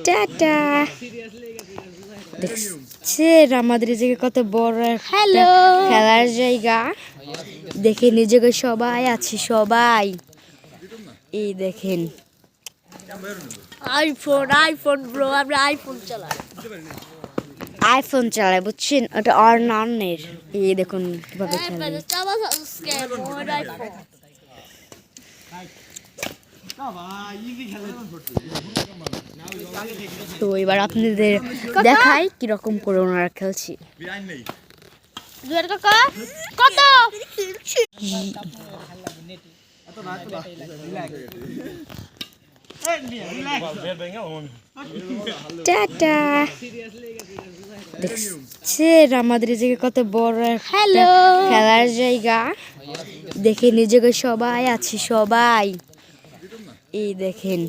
Tata দেখছেন আমাদের এই জায়গায় কত বড় একটা খেলার জায়গা। দেখে নিজেকে সবাই আছি সবাই। এই দেখেন আইফোন আইফোন ব্রো, আমরা আইফোন চালাই বুঝছেন, ওটা অন্যের। এই দেখুন কিভাবে খেলে। তো এবার আপনাদের দেখাই কিরকম করে ওনারা খেলছি। টাটা দেখছেন আমাদের এই জায়গায় কত বড় একটা খেলার জায়গা। দেখে নিজেকে সবাই আছি সবাই। এই দেখেন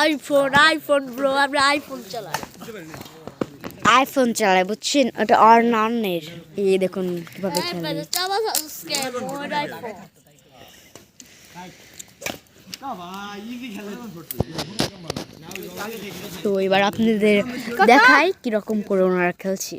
আইফোন আইফোন ব্রো, আমরা আইফোন চালাই বুঝছেন, ওটা অন্যের। এই দেখুন কিভাবে খেলে। তো এবার আপনাদের দেখাই কিরকম করে ওনারা খেলছি।